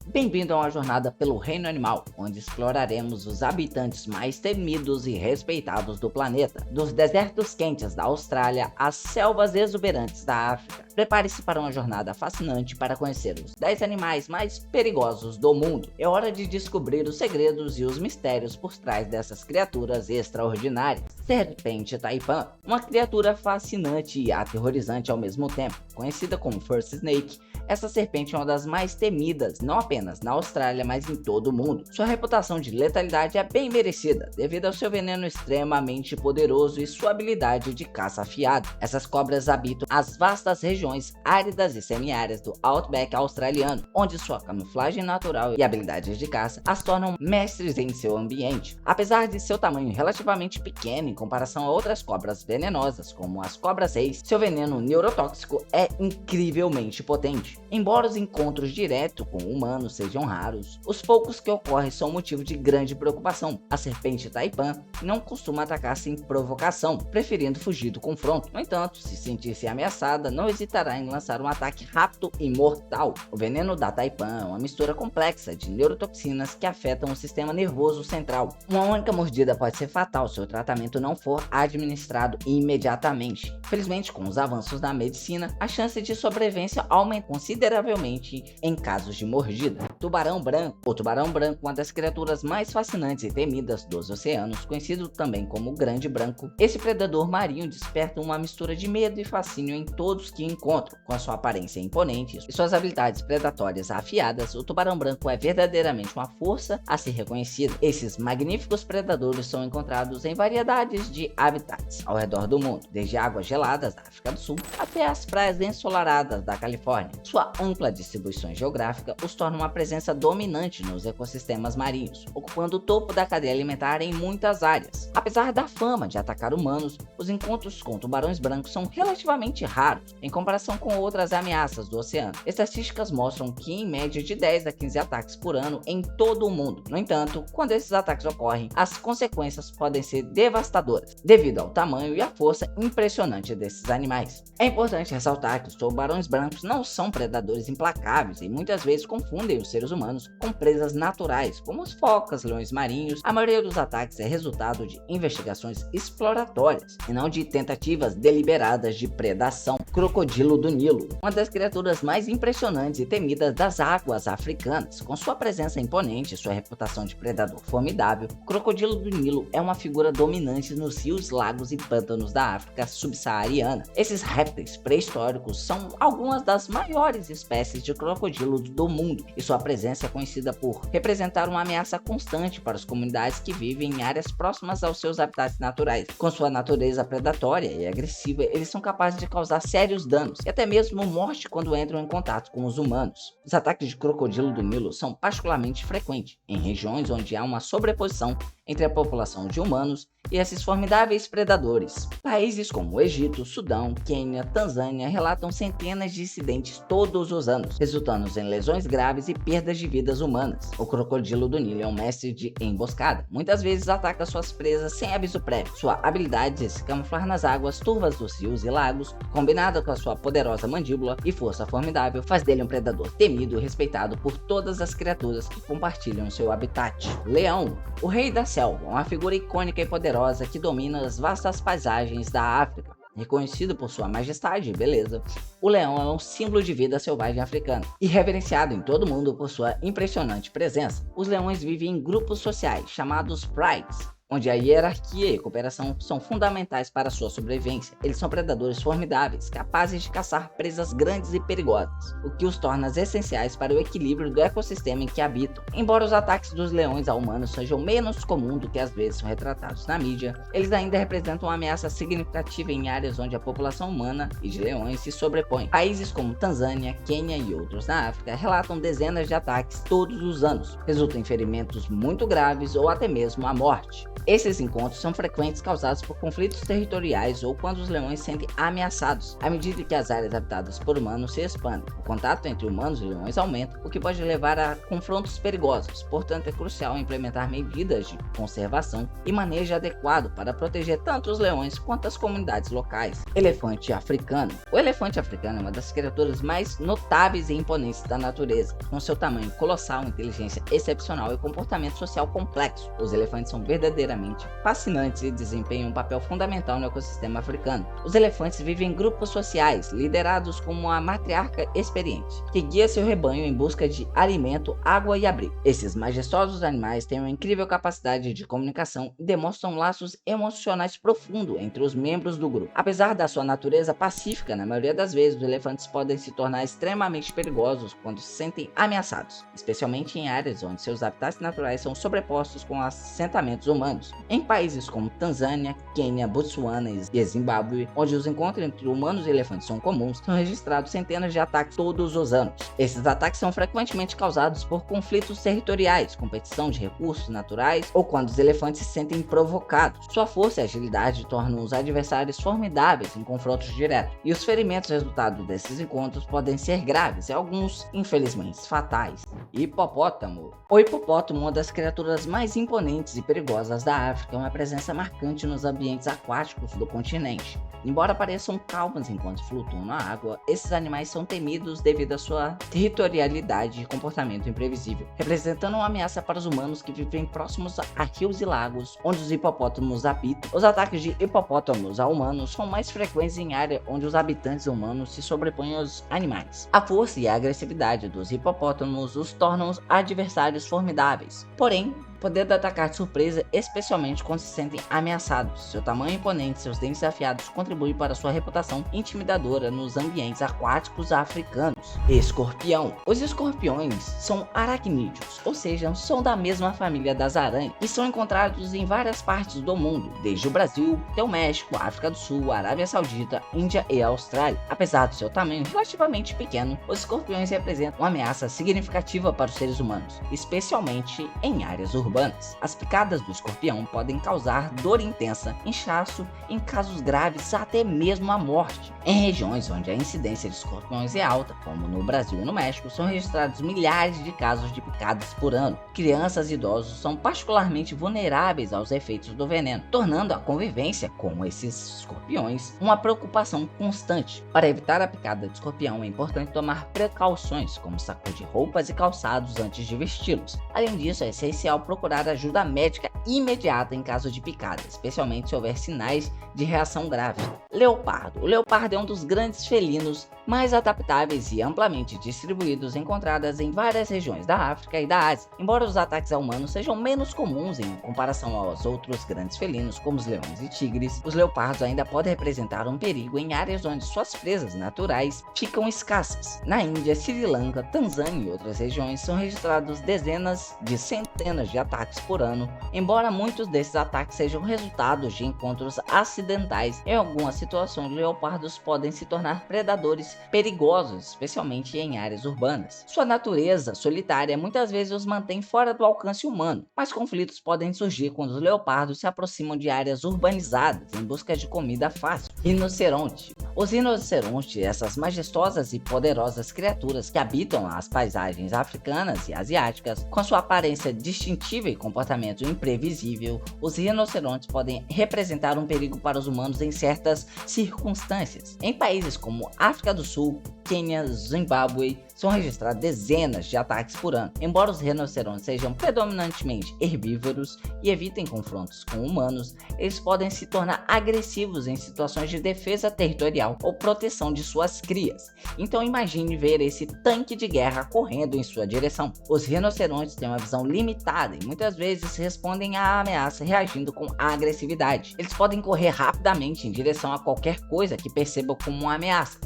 Bem-vindo a uma jornada pelo reino animal, onde exploraremos os habitantes mais temidos e respeitados do planeta, dos desertos quentes da Austrália às selvas exuberantes da África. Prepare-se para uma jornada fascinante para conhecer os 10 animais mais perigosos do mundo. É hora de descobrir os segredos e os mistérios por trás dessas criaturas extraordinárias. Serpente Taipan, uma criatura fascinante e aterrorizante ao mesmo tempo, conhecida como First Snake. Essa serpente é uma das mais temidas, não apenas na Austrália, mas em todo o mundo. Sua reputação de letalidade é bem merecida, devido ao seu veneno extremamente poderoso e sua habilidade de caça afiada. Essas cobras habitam as vastas regiões áridas e semiáridas do Outback australiano, onde sua camuflagem natural e habilidades de caça as tornam mestres em seu ambiente. Apesar de seu tamanho relativamente pequeno em comparação a outras cobras venenosas, como as cobras-reis, seu veneno neurotóxico é incrivelmente potente. Embora os encontros diretos com humanos sejam raros, os poucos que ocorrem são motivo de grande preocupação. A serpente Taipan não costuma atacar sem provocação, preferindo fugir do confronto. No entanto, se sentir-se ameaçada, não hesitará em lançar um ataque rápido e mortal. O veneno da Taipan é uma mistura complexa de neurotoxinas que afetam o sistema nervoso central. Uma única mordida pode ser fatal se o tratamento não for administrado imediatamente. Felizmente, com os avanços da medicina, a chance de sobrevivência aumenta consideravelmente em casos de mordida. Tubarão branco. O tubarão branco é uma das criaturas mais fascinantes e temidas dos oceanos, conhecido também como grande branco. Esse predador marinho desperta uma mistura de medo e fascínio em todos que encontram. Com a sua aparência imponente e suas habilidades predatórias afiadas, o tubarão branco é verdadeiramente uma força a ser reconhecida. Esses magníficos predadores são encontrados em variedades de habitats ao redor do mundo, desde águas geladas da África do Sul até as praias ensolaradas da Califórnia. Sua ampla distribuição geográfica os torna uma presença dominante nos ecossistemas marinhos, ocupando o topo da cadeia alimentar em muitas áreas. Apesar da fama de atacar humanos, os encontros com tubarões brancos são relativamente raros em comparação com outras ameaças do oceano. Estatísticas mostram que em média de 10 a 15 ataques por ano em todo o mundo. No entanto, quando esses ataques ocorrem, as consequências podem ser devastadoras, devido ao tamanho e à força impressionante desses animais. É importante ressaltar que os tubarões brancos não são predadores implacáveis e muitas vezes confundem os seres humanos com presas naturais, como as focas, leões marinhos. A maioria dos ataques é resultado de investigações exploratórias e não de tentativas deliberadas de predação. Crocodilo do Nilo, uma das criaturas mais impressionantes e temidas das águas africanas. Com sua presença imponente e sua reputação de predador formidável, o crocodilo do Nilo é uma figura dominante nos rios, lagos e pântanos da África subsaariana. Esses répteis pré-históricos são algumas das maiores espécies de crocodilo do mundo, e sua presença é conhecida por representar uma ameaça constante para as comunidades que vivem em áreas próximas aos seus habitats naturais. Com sua natureza predatória e agressiva, eles são capazes de causar sérios danos e até mesmo morte quando entram em contato com os humanos. Os ataques de crocodilo do Nilo são particularmente frequentes em regiões onde há uma sobreposição entre a população de humanos e esses formidáveis predadores. Países como Egito, Sudão, Quênia, Tanzânia relatam centenas de incidentes todos os anos, resultando em lesões graves e perdas de vidas humanas. O crocodilo do Nilo é um mestre de emboscada. Muitas vezes ataca suas presas sem aviso prévio. Sua habilidade de se camuflar nas águas turvas dos rios e lagos, combinada com a sua poderosa mandíbula e força formidável, faz dele um predador temido e respeitado por todas as criaturas que compartilham seu habitat. Leão, o rei da selva, uma figura icônica e poderosa que domina as vastas paisagens da África. Reconhecido por sua majestade e beleza, o leão é um símbolo de vida selvagem africana e reverenciado em todo o mundo por sua impressionante presença. Os leões vivem em grupos sociais chamados prides, onde a hierarquia e cooperação são fundamentais para sua sobrevivência. Eles são predadores formidáveis, capazes de caçar presas grandes e perigosas, o que os torna essenciais para o equilíbrio do ecossistema em que habitam. Embora os ataques dos leões a humanos sejam menos comuns do que às vezes são retratados na mídia, eles ainda representam uma ameaça significativa em áreas onde a população humana e de leões se sobrepõe. Países como Tanzânia, Quênia e outros na África relatam dezenas de ataques todos os anos, resultam em ferimentos muito graves ou até mesmo a morte. Esses encontros são frequentes causados por conflitos territoriais ou quando os leões se sentem ameaçados, à medida que as áreas habitadas por humanos se expandem. O contato entre humanos e leões aumenta, o que pode levar a confrontos perigosos. Portanto, é crucial implementar medidas de conservação e manejo adequado para proteger tanto os leões quanto as comunidades locais. Elefante africano. O elefante africano é uma das criaturas mais notáveis e imponentes da natureza. Com seu tamanho colossal, inteligência excepcional e comportamento social complexo, os elefantes são verdadeiramente fascinantes e desempenham um papel fundamental no ecossistema africano. Os elefantes vivem em grupos sociais, liderados como uma matriarca experiente, que guia seu rebanho em busca de alimento, água e abrigo. Esses majestosos animais têm uma incrível capacidade de comunicação e demonstram laços emocionais profundos entre os membros do grupo. Apesar da sua natureza pacífica, na maioria das vezes os elefantes podem se tornar extremamente perigosos quando se sentem ameaçados, especialmente em áreas onde seus habitats naturais são sobrepostos com assentamentos humanos. Em países como Tanzânia, Quênia, Botsuana e Zimbábue, onde os encontros entre humanos e elefantes são comuns, são registrados centenas de ataques todos os anos. Esses ataques são frequentemente causados por conflitos territoriais, competição de recursos naturais ou quando os elefantes se sentem provocados. Sua força e agilidade tornam os adversários formidáveis em confrontos diretos, e os ferimentos resultado desses encontros podem ser graves e alguns, infelizmente, fatais. Hipopótamo. O hipopótamo, uma das criaturas mais imponentes e perigosas da África, é uma presença marcante nos ambientes aquáticos do continente. Embora pareçam calmas enquanto flutuam na água, esses animais são temidos devido à sua territorialidade e comportamento imprevisível, representando uma ameaça para os humanos que vivem próximos a rios e lagos onde os hipopótamos habitam. Os ataques de hipopótamos a humanos são mais frequentes em áreas onde os habitantes humanos se sobrepõem aos animais. A força e a agressividade dos hipopótamos os tornam adversários formidáveis. Porém, poder atacar de surpresa, especialmente quando se sentem ameaçados. Seu tamanho imponente e seus dentes afiados contribuem para sua reputação intimidadora nos ambientes aquáticos africanos. Escorpião. Os escorpiões são aracnídeos, ou seja, são da mesma família das aranhas e são encontrados em várias partes do mundo, desde o Brasil até o México, África do Sul, Arábia Saudita, Índia e Austrália. Apesar do seu tamanho relativamente pequeno, os escorpiões representam uma ameaça significativa para os seres humanos, especialmente em áreas urbanas. As picadas do escorpião podem causar dor intensa, inchaço e, em casos graves, até mesmo a morte. Em regiões onde a incidência de escorpiões é alta, como no Brasil e no México, são registrados milhares de casos de picadas por ano. Crianças e idosos são particularmente vulneráveis aos efeitos do veneno, tornando a convivência com esses escorpiões uma preocupação constante. Para evitar a picada de escorpião, é importante tomar precauções, como sacudir roupas e calçados antes de vesti-los. Além disso, é essencial procurar ajuda médica imediata em caso de picada, especialmente se houver sinais de reação grave. Leopardo. O leopardo é um dos grandes felinos mais adaptáveis e amplamente distribuídos encontradas em várias regiões da África e da Ásia. Embora os ataques a humanos sejam menos comuns em comparação aos outros grandes felinos, como os leões e tigres, os leopardos ainda podem representar um perigo em áreas onde suas presas naturais ficam escassas. Na Índia, Sri Lanka, Tanzânia e outras regiões são registrados dezenas de centenas de ataques por ano, embora muitos desses ataques sejam resultados de encontros acidentais. Em algumas situações, leopardos podem se tornar predadores perigosos, especialmente em áreas urbanas. Sua natureza solitária muitas vezes os mantém fora do alcance humano, mas conflitos podem surgir quando os leopardos se aproximam de áreas urbanizadas em busca de comida fácil. Rinoceronte. Os rinocerontes, essas majestosas e poderosas criaturas que habitam as paisagens africanas e asiáticas, com sua aparência distintiva e comportamento imprevisível, os rinocerontes podem representar um perigo para os humanos em certas circunstâncias. Em países como África do Sul, Quênia, Zimbábue, são registrados dezenas de ataques por ano. Embora os rinocerontes sejam predominantemente herbívoros e evitem confrontos com humanos, eles podem se tornar agressivos em situações de defesa territorial ou proteção de suas crias. Então imagine ver esse tanque de guerra correndo em sua direção. Os rinocerontes têm uma visão limitada e muitas vezes respondem à ameaça reagindo com agressividade. Eles podem correr rapidamente em direção a qualquer coisa que percebam como uma ameaça,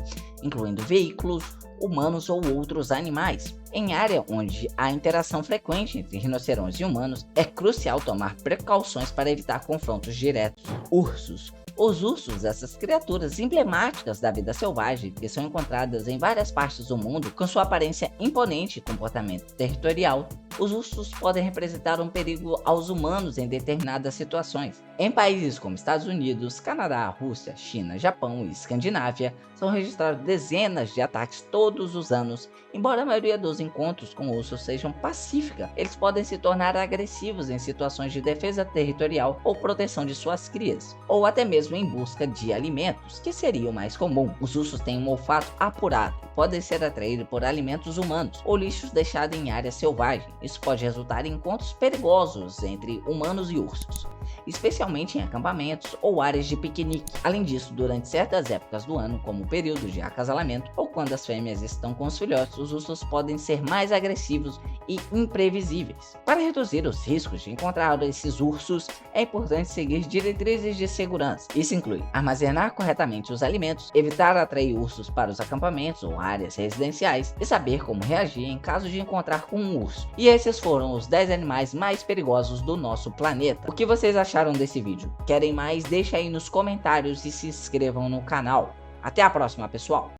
incluindo veículos, humanos ou outros animais. Em área onde há interação frequente entre rinocerontes e humanos, é crucial tomar precauções para evitar confrontos diretos. Ursos. Os ursos, essas criaturas emblemáticas da vida selvagem, que são encontradas em várias partes do mundo, com sua aparência imponente e comportamento territorial, os ursos podem representar um perigo aos humanos em determinadas situações. Em países como Estados Unidos, Canadá, Rússia, China, Japão e Escandinávia, são registrados dezenas de ataques todos os anos. Embora a maioria dos encontros com ursos sejam pacífica, eles podem se tornar agressivos em situações de defesa territorial ou proteção de suas crias, ou até mesmo em busca de alimentos, que seria o mais comum. Os ursos têm um olfato apurado e podem ser atraídos por alimentos humanos ou lixos deixados em áreas selvagens. Isso pode resultar em encontros perigosos entre humanos e ursos, especialmente em acampamentos ou áreas de piquenique. Além disso, durante certas épocas do ano, como o período de acasalamento ou quando as fêmeas estão com os filhotes, os ursos podem ser mais agressivos e imprevisíveis. Para reduzir os riscos de encontrar esses ursos, é importante seguir diretrizes de segurança. Isso inclui armazenar corretamente os alimentos, evitar atrair ursos para os acampamentos ou áreas residenciais e saber como reagir em caso de encontrar com um urso. E esses foram os 10 animais mais perigosos do nosso planeta. O que vocês acharam desse vídeo? Querem mais? Deixa aí nos comentários e se inscrevam no canal. Até a próxima, pessoal!